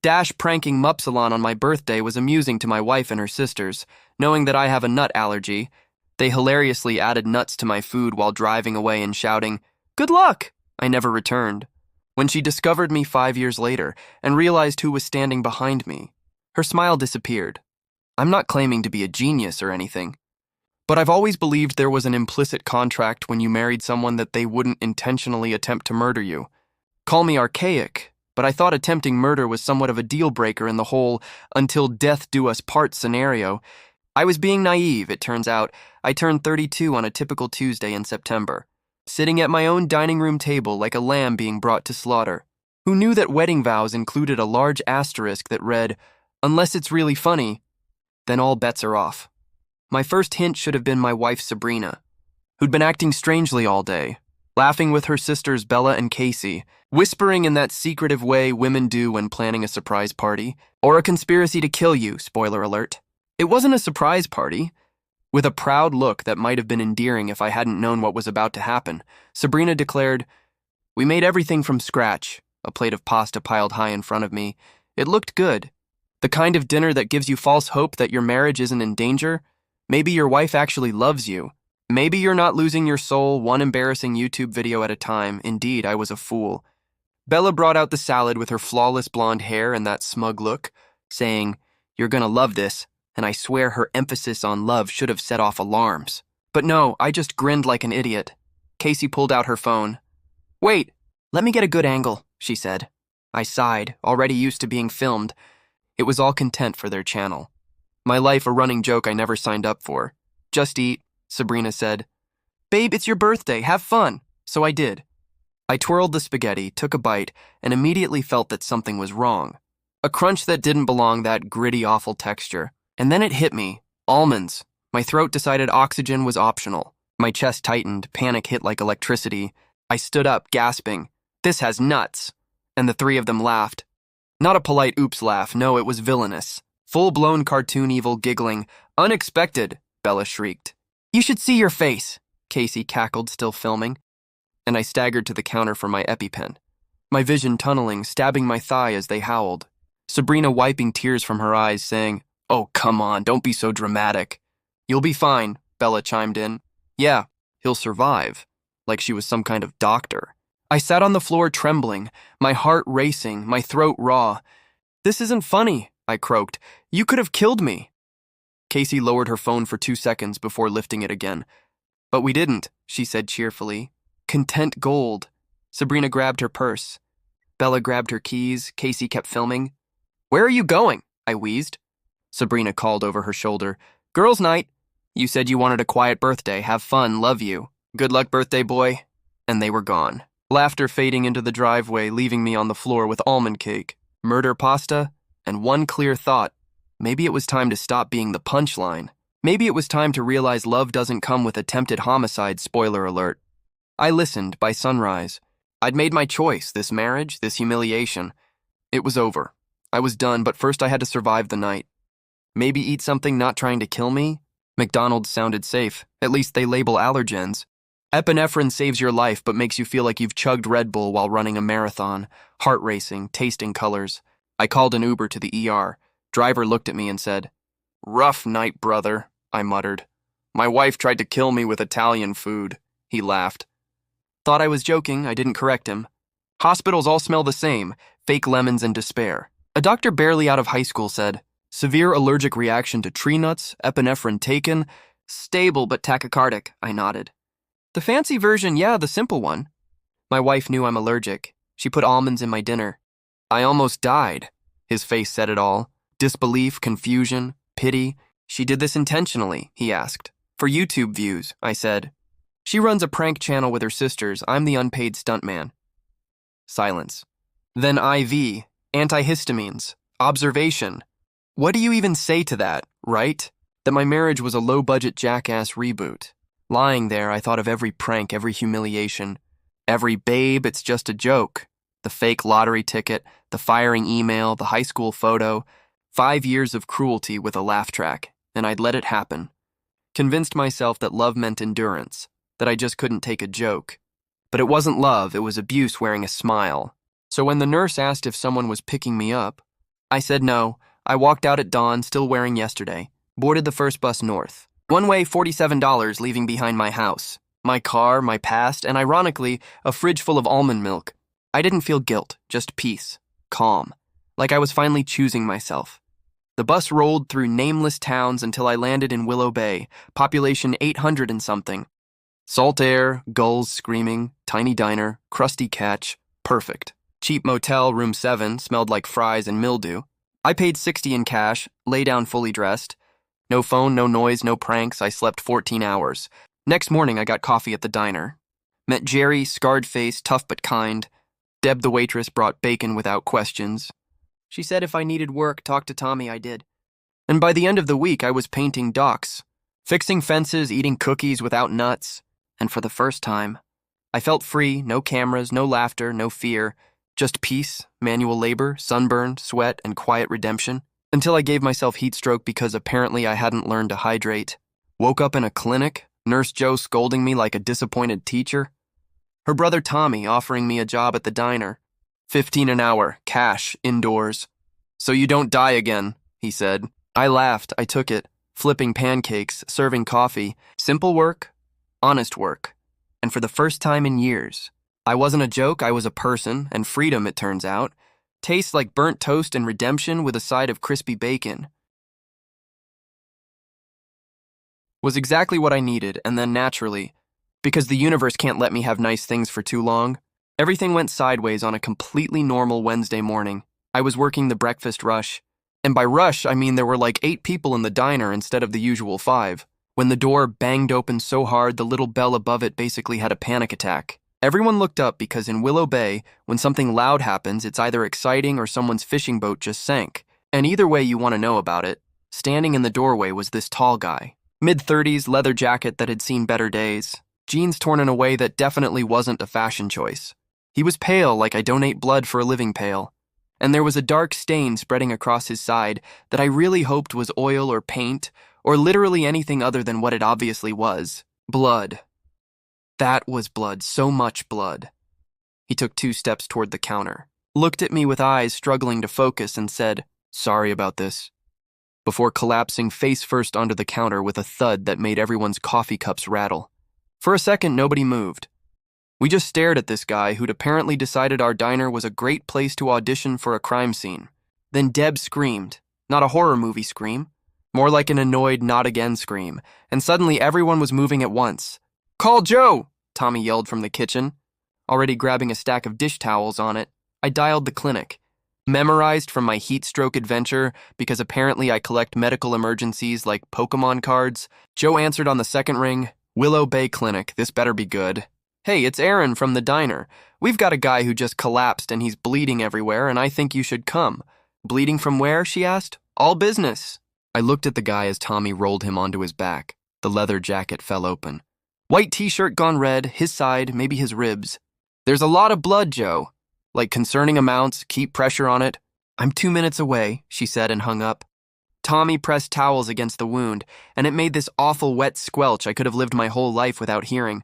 Dash pranking Mupsilon on my birthday was amusing to my wife and her sisters. Knowing that I have a nut allergy, they hilariously added nuts to my food while driving away and shouting, "Good luck!" I never returned. When she discovered me 5 years later and realized who was standing behind me, her smile disappeared. I'm not claiming to be a genius or anything, but I've always believed there was an implicit contract when you married someone that they wouldn't intentionally attempt to murder you. Call me archaic, but I thought attempting murder was somewhat of a deal breaker in the whole until death do us part scenario. I was being naive, it turns out. I turned 32 on a typical Tuesday in September, sitting at my own dining room table like a lamb being brought to slaughter. Who knew that wedding vows included a large asterisk that read, "Unless it's really funny, then all bets are off." My first hint should have been my wife Sabrina, who'd been acting strangely all day, laughing with her sisters Bella and Casey, whispering in that secretive way women do when planning a surprise party, or a conspiracy to kill you, spoiler alert. It wasn't a surprise party. With a proud look that might have been endearing if I hadn't known what was about to happen, Sabrina declared, "We made everything from scratch," a plate of pasta piled high in front of me. It looked good. The kind of dinner that gives you false hope that your marriage isn't in danger. Maybe your wife actually loves you. Maybe you're not losing your soul one embarrassing YouTube video at a time. Indeed, I was a fool. Bella brought out the salad with her flawless blonde hair and that smug look, saying, "You're gonna love this," and I swear her emphasis on love should have set off alarms. But no, I just grinned like an idiot. Casey pulled out her phone. "Wait, let me get a good angle," she said. I sighed, already used to being filmed. It was all content for their channel. My life a running joke I never signed up for. "Just eat," Sabrina said. "Babe, it's your birthday, have fun." So I did. I twirled the spaghetti, took a bite, and immediately felt that something was wrong. A crunch that didn't belong, that gritty, awful texture. And then it hit me. Almonds. My throat decided oxygen was optional. My chest tightened, panic hit like electricity. I stood up, gasping, "This has nuts." And the three of them laughed. Not a polite oops laugh, no, it was villainous. Full-blown cartoon evil giggling. "Unexpected," Bella shrieked. "You should see your face," Casey cackled, still filming. And I staggered to the counter for my EpiPen. My vision tunneling, stabbing my thigh as they howled. Sabrina wiping tears from her eyes, saying, "Oh, come on, don't be so dramatic." "You'll be fine," Bella chimed in. "Yeah, he'll survive," like she was some kind of doctor. I sat on the floor trembling, my heart racing, my throat raw. "This isn't funny," I croaked. "You could have killed me." Casey lowered her phone for 2 seconds before lifting it again. "But we didn't," she said cheerfully. "Content gold." Sabrina grabbed her purse. Bella grabbed her keys. Casey kept filming. "Where are you going?" I wheezed. Sabrina called over her shoulder. "Girls' night. You said you wanted a quiet birthday. Have fun. Love you. Good luck, birthday boy." And they were gone. Laughter fading into the driveway, leaving me on the floor with almond cake, murder pasta, and one clear thought. Maybe it was time to stop being the punchline. Maybe it was time to realize love doesn't come with attempted homicide, spoiler alert. I listened by sunrise. I'd made my choice, this marriage, this humiliation. It was over. I was done, but first I had to survive the night. Maybe eat something not trying to kill me? McDonald's sounded safe. At least they label allergens. Epinephrine saves your life but makes you feel like you've chugged Red Bull while running a marathon, heart racing, tasting colors. I called an Uber to the ER. Driver looked at me and said, "Rough night, brother," I muttered. "My wife tried to kill me with Italian food." He laughed. Thought I was joking, I didn't correct him. Hospitals all smell the same, fake lemons and despair. A doctor barely out of high school said, "Severe allergic reaction to tree nuts, epinephrine taken, stable but tachycardic," I nodded. "The fancy version, yeah, the simple one." My wife knew I'm allergic. She put almonds in my dinner. "I almost died." His face said it all. Disbelief, confusion, pity. "She did this intentionally," he asked. "For YouTube views," I said. "She runs a prank channel with her sisters. I'm the unpaid stuntman." Silence. Then IV, antihistamines, observation. What do you even say to that, right? That my marriage was a low-budget jackass reboot. Lying there, I thought of every prank, every humiliation. Every babe, it's just a joke. The fake lottery ticket, the firing email, the high school photo. 5 years of cruelty with a laugh track, and I'd let it happen. Convinced myself that love meant endurance, that I just couldn't take a joke. But it wasn't love, it was abuse wearing a smile. So when the nurse asked if someone was picking me up, I said no. I walked out at dawn, still wearing yesterday. Boarded the first bus north. One way, $47, leaving behind my house, my car, my past, and ironically, a fridge full of almond milk. I didn't feel guilt, just peace, calm, like I was finally choosing myself. The bus rolled through nameless towns until I landed in Willow Bay, population 800 and something. Salt air, gulls screaming, tiny diner, crusty catch, perfect. Cheap motel, room 7, smelled like fries and mildew. I paid $60 in cash, lay down fully dressed. No phone, no noise, no pranks, I slept 14 hours. Next morning, I got coffee at the diner. Met Jerry, scarred face, tough but kind. Deb, the waitress, brought bacon without questions. She said if I needed work, talk to Tommy, I did. And by the end of the week, I was painting docks, fixing fences, eating cookies without nuts. And for the first time, I felt free, no cameras, no laughter, no fear, just peace, manual labor, sunburn, sweat, and quiet redemption. Until I gave myself heat stroke because apparently I hadn't learned to hydrate. Woke up in a clinic, Nurse Joe scolding me like a disappointed teacher. Her brother Tommy offering me a job at the diner. $15 an hour, cash, indoors. So you don't die again, he said. I laughed, I took it, flipping pancakes, serving coffee. Simple work, honest work. And for the first time in years, I wasn't a joke, I was a person, and freedom, it turns out. Tastes like burnt toast and redemption with a side of crispy bacon. Was exactly what I needed, and then naturally, because the universe can't let me have nice things for too long, everything went sideways on a completely normal Wednesday morning. I was working the breakfast rush. And by rush, I mean there were like 8 people in the diner instead of the usual 5. When the door banged open so hard, the little bell above it basically had a panic attack. Everyone looked up because in Willow Bay, when something loud happens, it's either exciting or someone's fishing boat just sank. And either way you want to know about it, standing in the doorway was this tall guy. Mid-30s, leather jacket that had seen better days. Jeans torn in a way that definitely wasn't a fashion choice. He was pale like I donate blood for a living pale. And there was a dark stain spreading across his side that I really hoped was oil or paint, or literally anything other than what it obviously was. Blood. That was blood, so much blood. He took 2 steps toward the counter, looked at me with eyes struggling to focus, and said, "Sorry about this," before collapsing face first onto the counter with a thud that made everyone's coffee cups rattle. For a second, nobody moved. We just stared at this guy who'd apparently decided our diner was a great place to audition for a crime scene. Then Deb screamed, not a horror movie scream, more like an annoyed not again scream, and suddenly everyone was moving at once. "Call Joe!" Tommy yelled from the kitchen. Already grabbing a stack of dish towels on it, I dialed the clinic. Memorized from my heat stroke adventure, because apparently I collect medical emergencies like Pokemon cards, Joe answered on the second ring. "Willow Bay Clinic, this better be good." "Hey, it's Aaron from the diner. We've got a guy who just collapsed and he's bleeding everywhere and I think you should come." "Bleeding from where?" she asked. "All business." I looked at the guy as Tommy rolled him onto his back. The leather jacket fell open. White t-shirt gone red, his side, maybe his ribs. "There's a lot of blood, Joe. Like concerning amounts, keep pressure on it." "I'm 2 minutes away," she said and hung up. Tommy pressed towels against the wound, and it made this awful wet squelch I could have lived my whole life without hearing.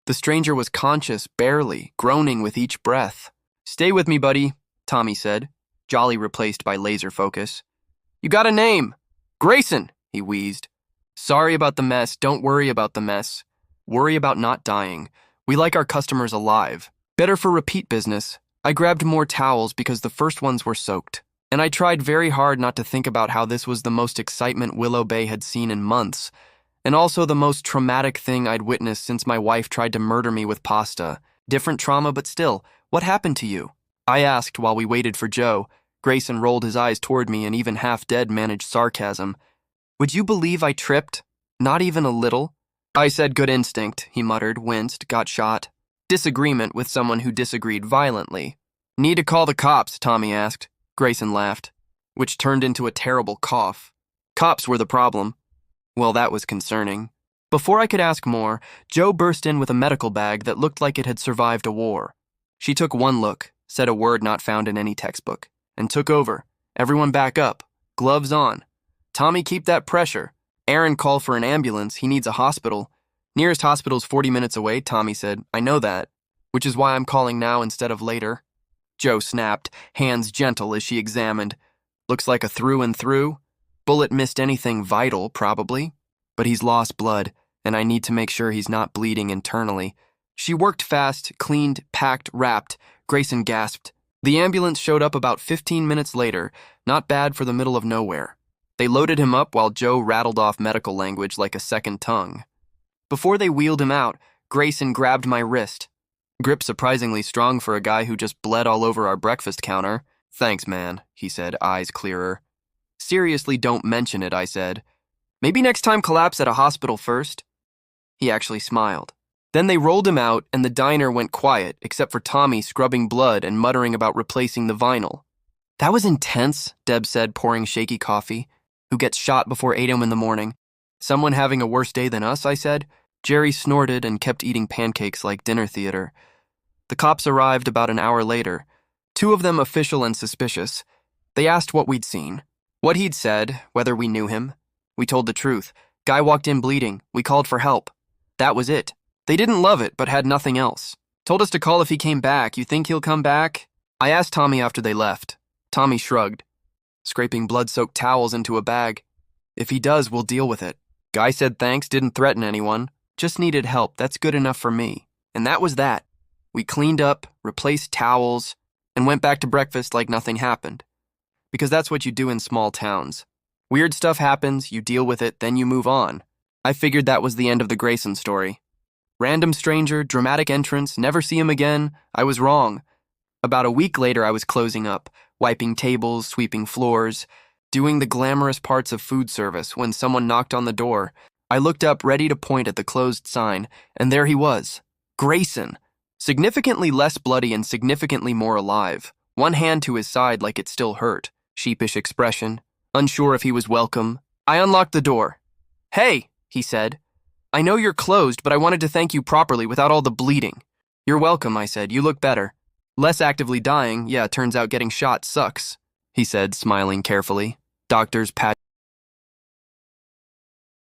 The stranger was conscious, barely, groaning with each breath. "Stay with me, buddy," Tommy said, jolly replaced by laser focus. "You got a name?" "Grayson," he wheezed. "Sorry about the mess, don't worry about the mess. Worry about not dying. We like our customers alive. Better for repeat business." I grabbed more towels because the first ones were soaked. And I tried very hard not to think about how this was the most excitement Willow Bay had seen in months, and also the most traumatic thing I'd witnessed since my wife tried to murder me with pasta. Different trauma, but still, what happened to you? I asked while we waited for Joe. Grayson rolled his eyes toward me and even half-dead managed sarcasm. "Would you believe I tripped? Not even a little?" I said good instinct, he muttered, winced, got shot. Disagreement with someone who disagreed violently. "Need to call the cops?" Tommy asked. Grayson laughed, which turned into a terrible cough. Cops were the problem. Well, that was concerning. Before I could ask more, Joe burst in with a medical bag that looked like it had survived a war. She took one look, said a word not found in any textbook, and took over. "Everyone back up. Gloves on. Tommy, keep that pressure. Aaron, call for an ambulance. He needs a hospital." "Nearest hospital's 40 minutes away," Tommy said. "I know that, which is why I'm calling now instead of later." Joe snapped, hands gentle as she examined. Looks like a through and through. Bullet missed anything vital, probably. But he's lost blood, and I need to make sure he's not bleeding internally. She worked fast, cleaned, packed, wrapped. Grayson gasped. The ambulance showed up about 15 minutes later, not bad for the middle of nowhere. They loaded him up while Joe rattled off medical language like a second tongue. Before they wheeled him out, Grayson grabbed my wrist. Grip surprisingly strong for a guy who just bled all over our breakfast counter. Thanks, man, he said, eyes clearer. Seriously, don't mention it, I said. Maybe next time collapse at a hospital first? He actually smiled. Then they rolled him out, and the diner went quiet, except for Tommy scrubbing blood and muttering about replacing the vinyl. That was intense, Deb said, pouring shaky coffee. Who gets shot before 8 a.m. in the morning? Someone having a worse day than us, I said. Jerry snorted and kept eating pancakes like dinner theater. The cops arrived about an hour later, 2 of them official and suspicious. They asked what we'd seen, what he'd said, whether we knew him. We told the truth. Guy walked in bleeding. We called for help. That was it. They didn't love it, but had nothing else. Told us to call if he came back. You think he'll come back? I asked Tommy after they left. Tommy shrugged, scraping blood-soaked towels into a bag. If he does, we'll deal with it. Guy said thanks, didn't threaten anyone. Just needed help. That's good enough for me. And that was that. We cleaned up, replaced towels, and went back to breakfast like nothing happened. Because that's what you do in small towns. Weird stuff happens, you deal with it, then you move on. I figured that was the end of the Grayson story. Random stranger, dramatic entrance, never see him again. I was wrong. About a week later, I was closing up, wiping tables, sweeping floors, doing the glamorous parts of food service when someone knocked on the door. I looked up, ready to point at the closed sign, and there he was. Grayson. Significantly less bloody and significantly more alive. One hand to his side like it still hurt. Sheepish expression. Unsure if he was welcome. I unlocked the door. Hey, he said. I know you're closed, but I wanted to thank you properly without all the bleeding. You're welcome, I said. You look better. Less actively dying. Yeah, turns out getting shot sucks, he said, smiling carefully. Doctors pat